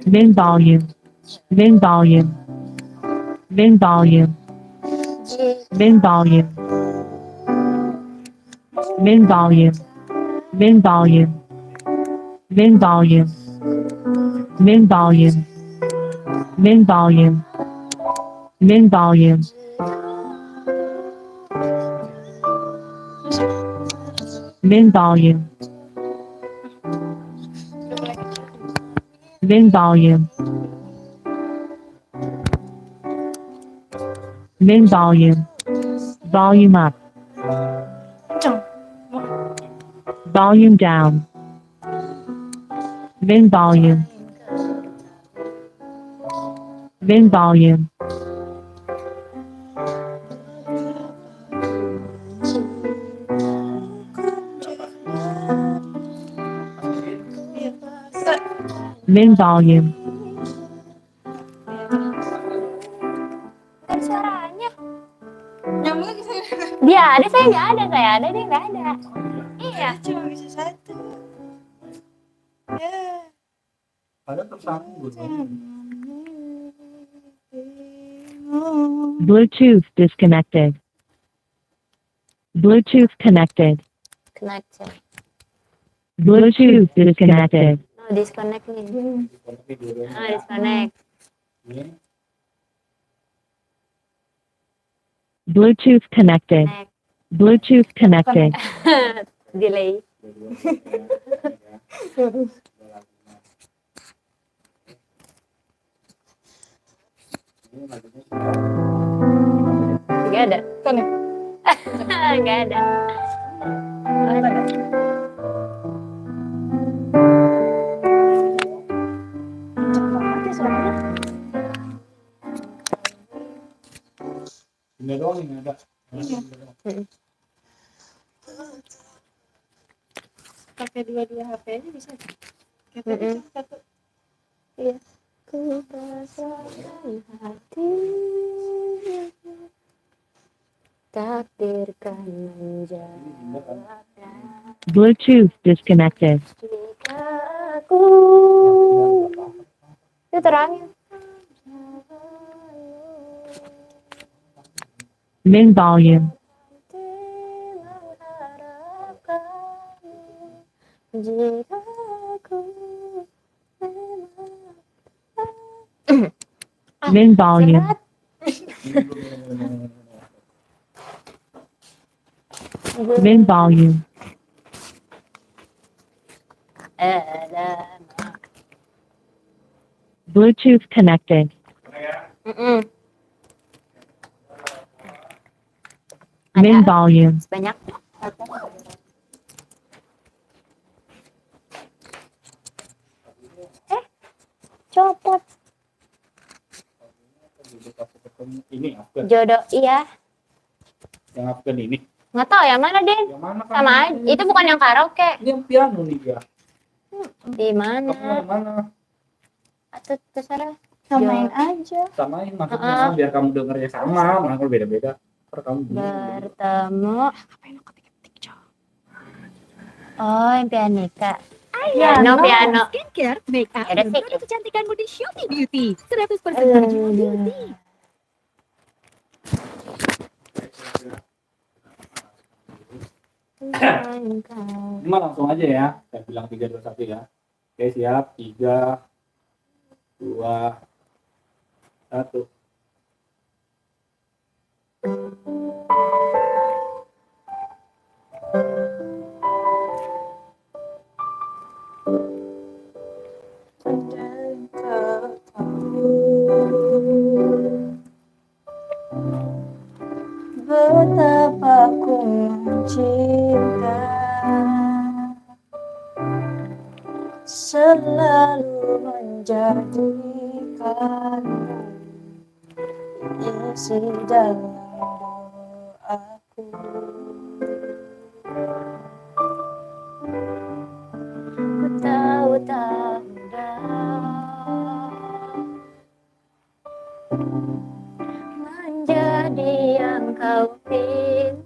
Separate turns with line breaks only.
min volume, min volume, min volume, min volume, min volume, min volume, min volume, min volume, min volume, min volume, min volume, min volume, min volume, volume up, volume down, min volume, min volume, min volume,
Suaranya
Nyambung lagi saya.
dia ada, saya nggak ada, saya ada, dia nggak ada. Iya,
Cuma bisa satu. Ya.
Ada tersambung.
Bluetooth disconnected, Bluetooth connected,
connection.
Bluetooth disconnected,
No, disconnect nih. Disconnect.
Bluetooth connected,
Connect.
Bluetooth connected,
Delay. Nggak ada.
Connect.
Nggak ada.
Ini doang yang ada.
Pakai dua-dua HP aja bisa. Kita bisa satu.
Iya. Ku rasakan hati takdirkan menjawabnya.
Bluetooth disconnected,
Jika aku itu terangnya.
min volume,
Jika aku
min volume, min volume, Bluetooth connected, min volume,
banyak. Copot
Ini Afgan.
jodoh, iya.
Yang Afgan ini.
Nggak tahu yang mana, Den.
Yang mana
Sama aja. Itu bukan yang karaoke.
Ini yang piano nih dia.
Di mana?
Kamu yang mana?
Atau terserah.
Samain aja.
Samain maksudnya biar kamu dengarnya sama, mana kalau beda-beda. Ntar kamu
Bertemu. Oh, yang pianika.
Ya,
Piano, piano.
Skincare, make up,
Ada
dan
sih.
produk kecantikanmu di Shopee Beauty. 100% original beauty.
Ini mah langsung aja ya. Saya bilang 3, 2, 1 ya. Oke, siap. 3, 2, 1.
Dan kau tahu betapa ku mencinta, selalu menjadikanmu isi dalam doaku.
Ku tahu tak mudah menjadi yang kau pilih.